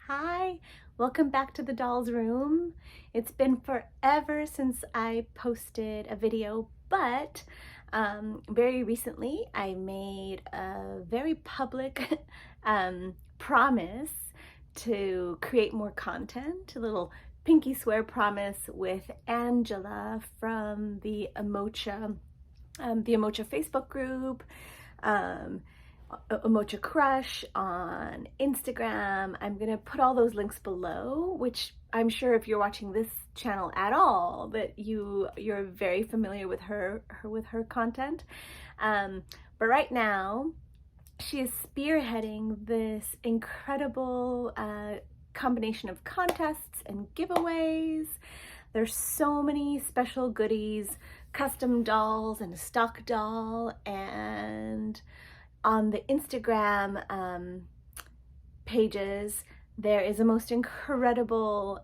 Hi, welcome back to the Doll's Room. It's been forever since I posted a video, but very recently I made a very public promise to create more content, a little pinky swear promise with Angela from the Emocha Facebook group. Emocha Crush on Instagram. I'm gonna put all those links below, which I'm sure if you're watching this channel at all that you're very familiar with her content. But right now she is spearheading this incredible combination of contests and giveaways. There's so many special goodies, custom dolls and a stock doll, and on the Instagram pages, there is a most incredible,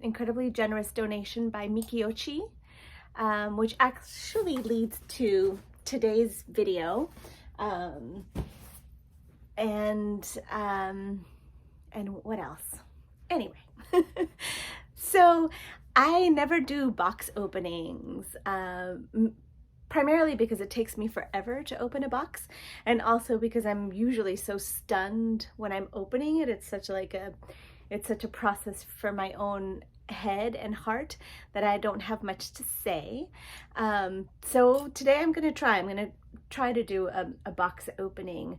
incredibly generous donation by Mikiochi, which actually leads to today's video. And what else? Anyway, so I never do box openings. Primarily because it takes me forever to open a box, and also because I'm usually so stunned when I'm opening it. It's such a process for my own head and heart that I don't have much to say. So today I'm gonna try to do a box opening.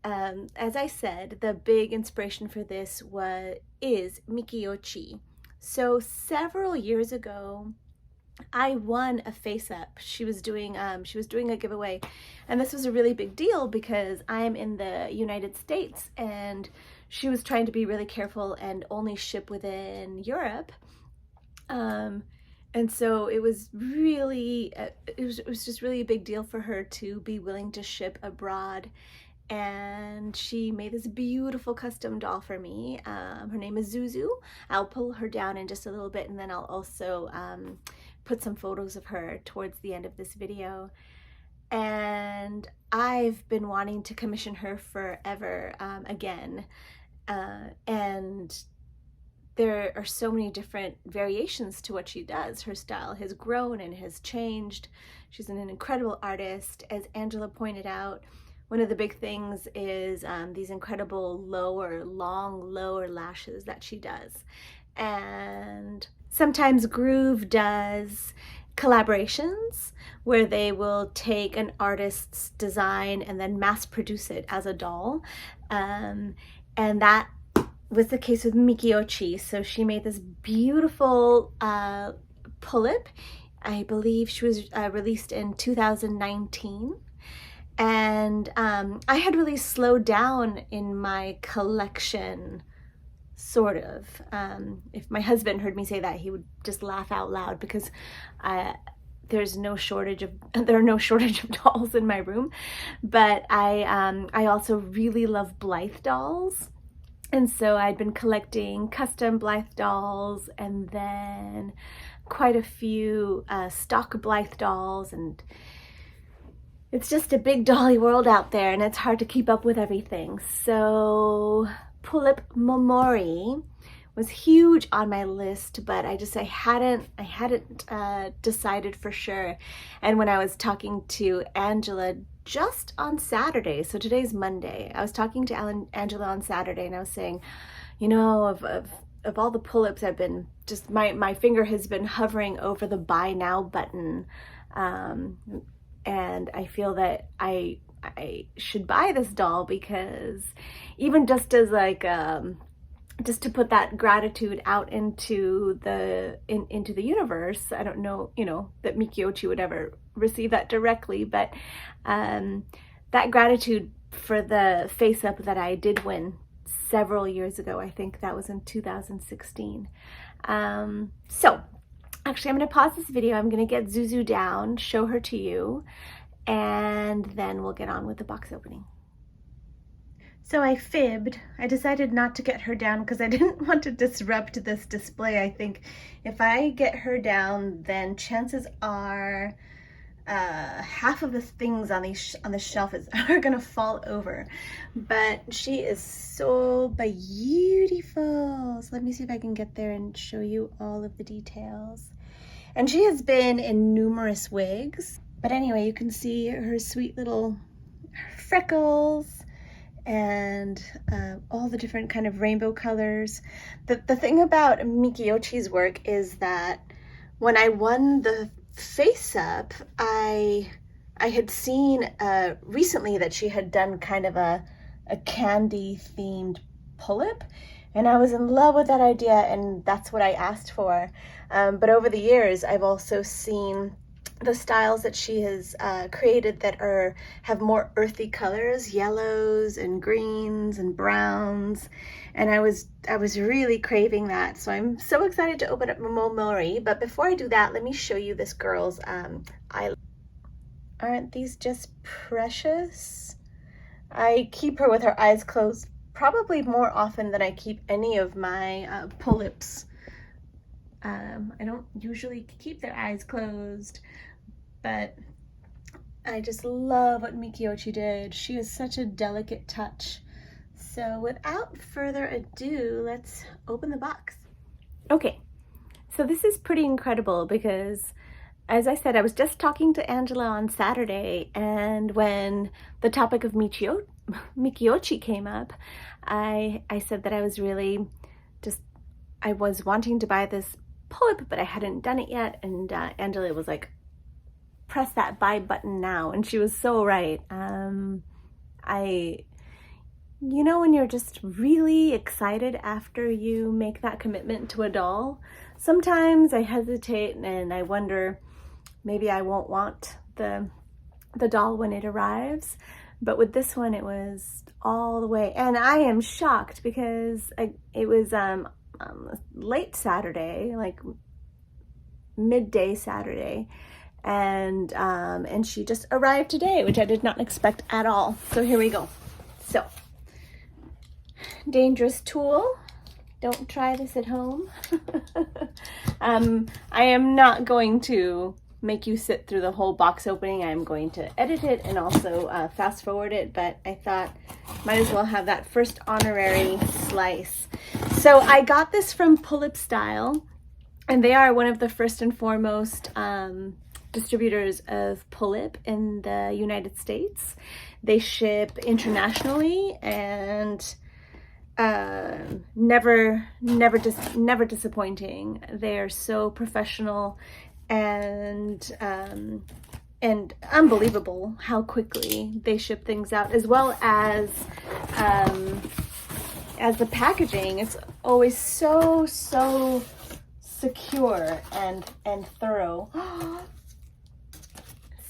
As I said, the big inspiration for this is Mikiochi. So several years ago, I won a face up. She was doing a giveaway, and this was a really big deal because I'm in the United States and she was trying to be really careful and only ship within Europe. And so it was really it was just really a big deal for her to be willing to ship abroad. And she made this beautiful custom doll for me. Her name is Zuzu. I'll pull her down in just a little bit, and then I'll also put some photos of her towards the end of this video. And I've been wanting to commission her forever again. And there are so many different variations to what she does. Her style has grown and has changed. She's an incredible artist. As Angela pointed out, one of the big things is these incredible long lower lashes that she does. And sometimes Groove does collaborations where they will take an artist's design and then mass produce it as a doll. And that was the case with Mikiochi. So she made this beautiful Pullip. I believe she was released in 2019. And I had really slowed down in my collection, sort of. If my husband heard me say that, he would just laugh out loud because there are no shortage of dolls in my room. But I also really love Blythe dolls. And so I'd been collecting custom Blythe dolls, and then quite a few stock Blythe dolls, and it's just a big dolly world out there, and it's hard to keep up with everything. So Pullip Momori was huge on my list, but I hadn't decided for sure. And when I was talking to Angela just on Saturday, so today's Monday, I was talking to Angela on Saturday, and I was saying, you know, of all the Pullips, I've been just my finger has been hovering over the buy now button. And I feel that I should buy this doll because even just as just to put that gratitude out into the universe. I don't know, that Mikiochi would ever receive that directly, but that gratitude for the face up that I did win several years ago. I think that was in 2016. So actually, I'm going to pause this video. I'm going to get Zuzu down, show her to you, and then we'll get on with the box opening. So I fibbed. I decided not to get her down because I didn't want to disrupt this display. I think if I get her down, then chances are half of the things on the shelf are gonna fall over, but she is so beautiful. So let me see if I can get there and show you all of the details. And she has been in numerous wigs, but anyway, you can see her sweet little freckles and all the different kind of rainbow colors. The thing about Mikiochi's work is that when I won the face up, I had seen recently that she had done kind of a candy themed pull-up, and I was in love with that idea, and that's what I asked for. But over the years, I've also seen the styles that she has created that have more earthy colors, yellows and greens and browns, and I was really craving that. So I'm so excited to open up Momori. But before I do that, let me show you this girl's eyeliner. Aren't these just precious? I keep her with her eyes closed probably more often than I keep any of my pull-ups. I don't usually keep their eyes closed, but I just love what Mikiochi did. She is such a delicate touch. So without further ado, let's open the box. Okay, so this is pretty incredible because, as I said, I was just talking to Angela on Saturday, and when the topic of Mikiochi came up, I said that I was really I was wanting to buy this pull-up, but I hadn't done it yet, and Angela was like, press that buy button now, and she was so right. You know, when you're just really excited after you make that commitment to a doll, sometimes I hesitate and I wonder, maybe I won't want the doll when it arrives. But with this one, it was all the way, and I am shocked because it was late Saturday, like midday Saturday, and she just arrived today, which I did not expect at all. So here we go. So, dangerous tool. Don't try this at home. I am not going to make you sit through the whole box opening. I'm going to edit it and also fast forward it, but I thought might as well have that first honorary slice. So I got this from Pullip Style, and they are one of the first and foremost distributors of Pullip in the United States. They ship internationally and never disappointing. They are so professional and unbelievable how quickly they ship things out, as well as the packaging. It's always so secure and thorough.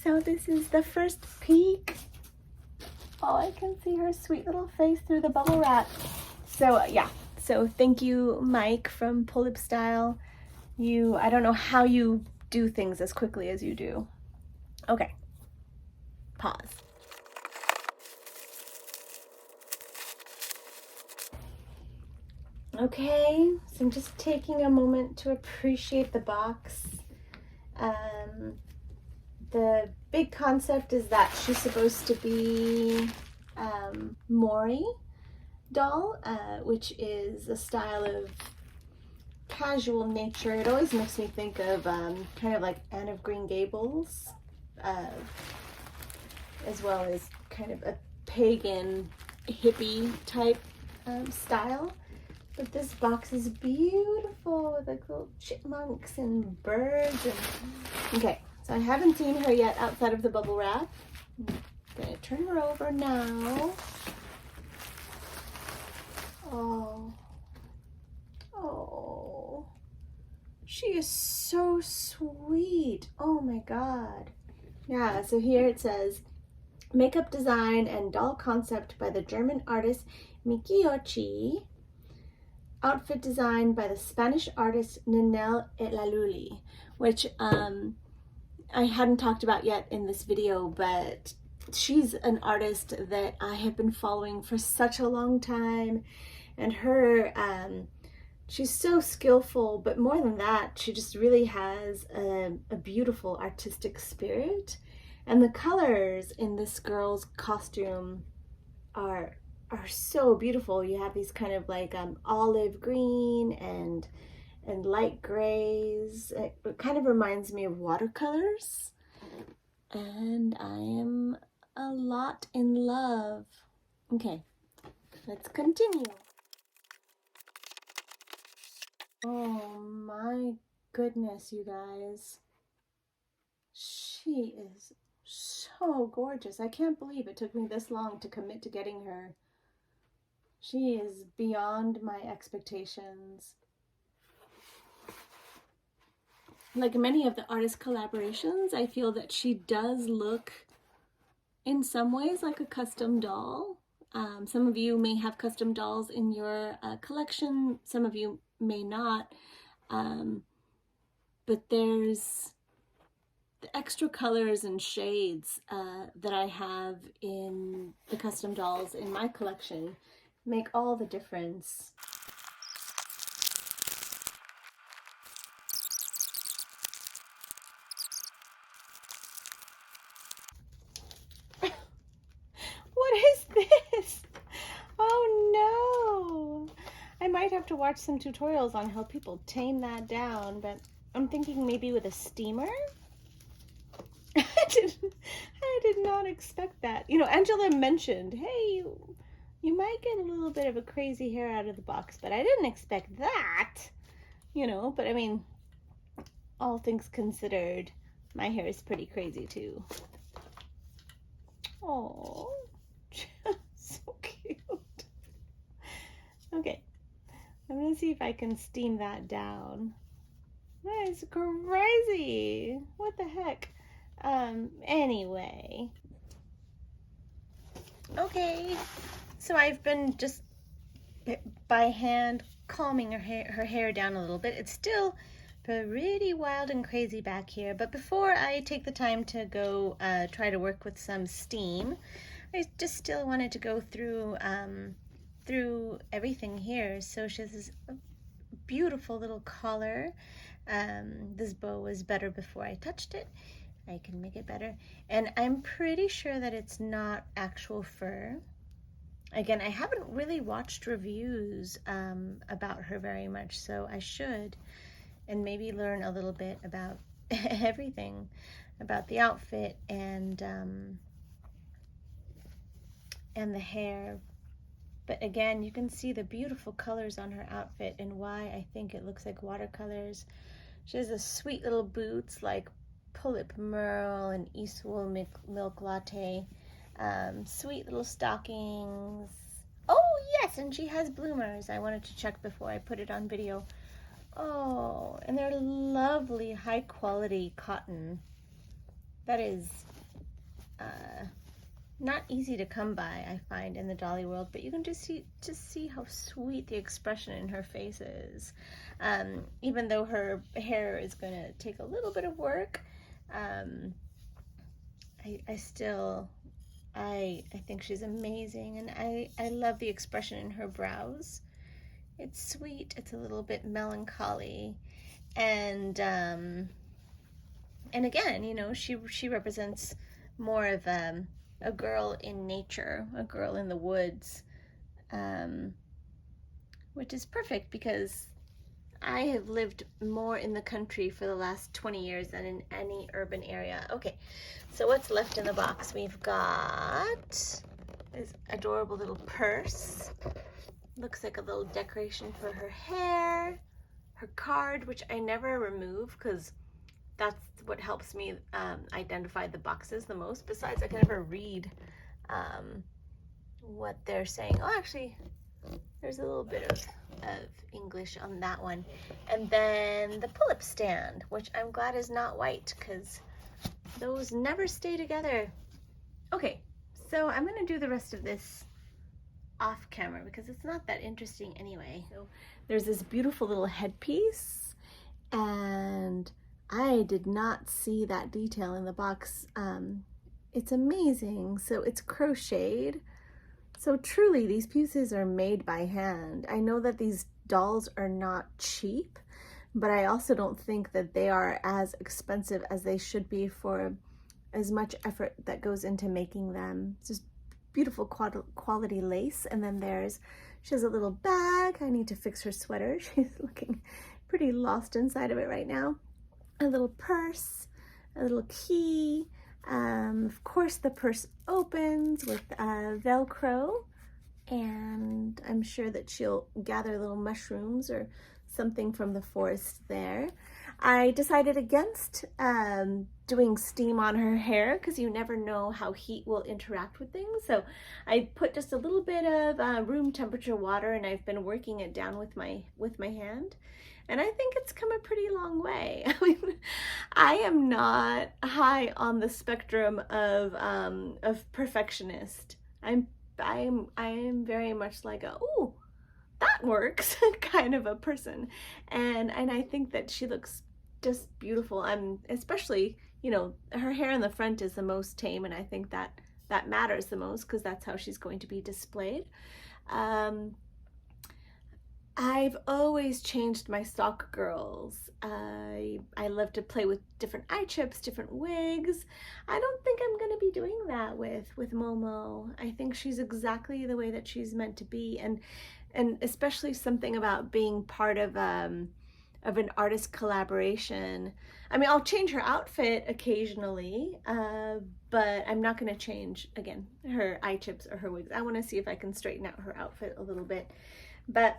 So this is the first peek. Oh, I can see her sweet little face through the bubble wrap. So yeah, so thank you, Mike from Pullip Style. I don't know how you do things as quickly as you do. Okay, pause. Okay, so I'm just taking a moment to appreciate the box. The big concept is that she's supposed to be Mori doll, which is a style of casual nature. It always makes me think of kind of like Anne of Green Gables, as well as kind of a pagan hippie type style. But this box is beautiful with like little chipmunks and birds. Okay, so I haven't seen her yet outside of the bubble wrap. I'm gonna turn her over now. Oh, she is so sweet. Oh my God. Yeah, so here it says, makeup design and doll concept by the German artist Mikiochi. Outfit design by the Spanish artist Nenelle et Lallui, which I hadn't talked about yet in this video, but she's an artist that I have been following for such a long time, and her she's so skillful, but more than that, she just really has a beautiful artistic spirit. And the colors in this girl's costume are so beautiful. You have these kind of like olive green and light grays. It kind of reminds me of watercolors. And I am a lot in love. Okay, let's continue. Oh my goodness, you guys. She is so gorgeous. I can't believe it took me this long to commit to getting her. She is beyond my expectations. Like many of the artist collaborations, I feel that she does look in some ways like a custom doll. Some of you may have custom dolls in your collection, some of you may not, but there's the extra colors and shades that I have in the custom dolls in my collection make all the difference. What is this? Oh no! I might have to watch some tutorials on how people tame that down, but I'm thinking maybe with a steamer? I did not expect that. You know, Angela mentioned, hey, you might get a little bit of a crazy hair out of the box, but I didn't expect that. You know, but I mean, all things considered, my hair is pretty crazy too. Oh, so cute. Okay, I'm gonna see if I can steam that down. That is crazy. What the heck? Anyway. Okay, so I've been just by hand combing her hair down a little bit. It's still pretty wild and crazy back here, but before I take the time to go try to work with some steam, I just still wanted to go through everything here. So she has this beautiful little collar. This bow was better before I touched it. I can make it better, and I'm pretty sure that it's not actual fur. Again, I haven't really watched reviews about her very much, so I should, and maybe learn a little bit about everything, about the outfit and the hair. But again, you can see the beautiful colors on her outfit and why I think it looks like watercolors. She has the sweet little boots like Pullip Momori and Eastwool milk latte. Sweet little stockings. Oh yes, and she has bloomers. I wanted to check before I put it on video. Oh, and they're lovely high quality cotton. That is not easy to come by, I find, in the dolly world, but you can just see how sweet the expression in her face is. Even though her hair is going to take a little bit of work, I think she's amazing, and I love the expression in her brows. It's sweet, it's a little bit melancholy, and again, you know, she represents more of a girl in nature, a girl in the woods, which is perfect because I have lived more in the country for the last 20 years than in any urban area. Okay, so what's left in the box? We've got this adorable little purse. Looks like a little decoration for her hair. Her card, which I never remove because that's what helps me identify the boxes the most. Besides, I can never read what they're saying. Oh, actually, there's a little bit of English on that one. And then the pull-up stand, which I'm glad is not white because those never stay together. Okay, so I'm gonna do the rest of this off camera because it's not that interesting anyway. So there's this beautiful little headpiece, and I did not see that detail in the box. It's amazing. So it's crocheted. So truly, these pieces are made by hand. I know that these dolls are not cheap, but I also don't think that they are as expensive as they should be for as much effort that goes into making them. It's just beautiful quality lace. And then she has a little bag. I need to fix her sweater. She's looking pretty lost inside of it right now. A little purse, a little key. Of course, the purse opens with Velcro, and I'm sure that she'll gather little mushrooms or something from the forest there. I decided against doing steam on her hair because you never know how heat will interact with things. So I put just a little bit of room temperature water, and I've been working it down with my hand. And I think it's come a pretty long way. I mean, I am not high on the spectrum of perfectionist. I am very much like a, ooh, that works kind of a person. And I think that she looks just beautiful. Especially, you know, her hair in the front is the most tame, and I think that matters the most because that's how she's going to be displayed. I've always changed my stock girls. I love to play with different eye chips, different wigs. I don't think I'm gonna be doing that with Momo. I think she's exactly the way that she's meant to be, and especially something about being part of an artist collaboration. I mean, I'll change her outfit occasionally, but I'm not gonna change, again, her eye chips or her wigs. I wanna see if I can straighten out her outfit a little bit. But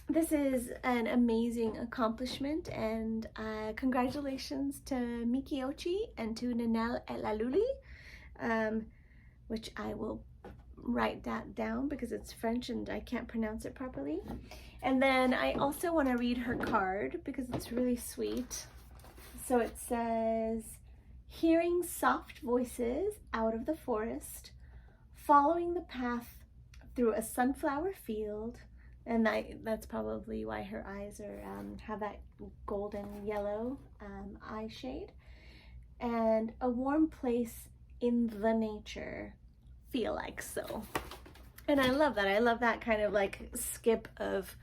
this is an amazing accomplishment, and congratulations to Mikiochi and to Nenelle at Lallui, which I will write that down because it's French and I can't pronounce it properly. And then I also want to read her card because it's really sweet. So it says, hearing soft voices out of the forest, following the path through a sunflower field. And that's probably why her eyes are have that golden yellow eye shade. And a warm place in the nature, feel like so. And I love that. I love that kind of like skip of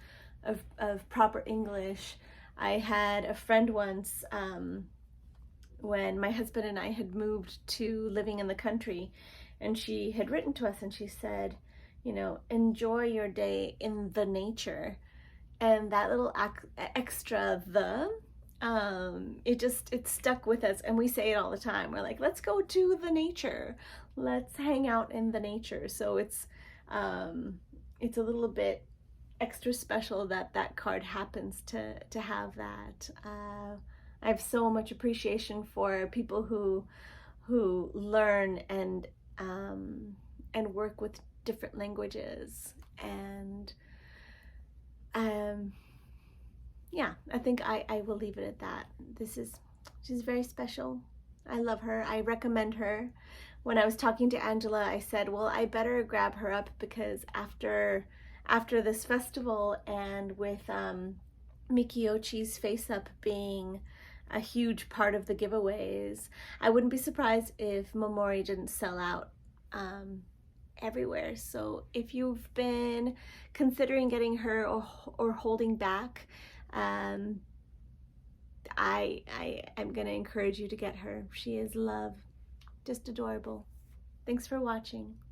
proper English. I had a friend once when my husband and I had moved to living in the country, and she had written to us and she said, you know, enjoy your day in the nature. And that little extra it stuck with us, and we say it all the time. We're like, let's go to the nature, let's hang out in the nature. So it's a little bit extra special that card happens to have that. I have so much appreciation for people who learn and work with different languages, and yeah, I think I will leave it at that. She's very special. I love her. I recommend her. When I was talking to Angela, I said, well, I better grab her up because after this festival, and with Mikiochi's face up being a huge part of the giveaways, I wouldn't be surprised if Momori didn't sell out everywhere. So if you've been considering getting her or holding back, I'm going to encourage you to get her. She is love, just adorable. Thanks for watching.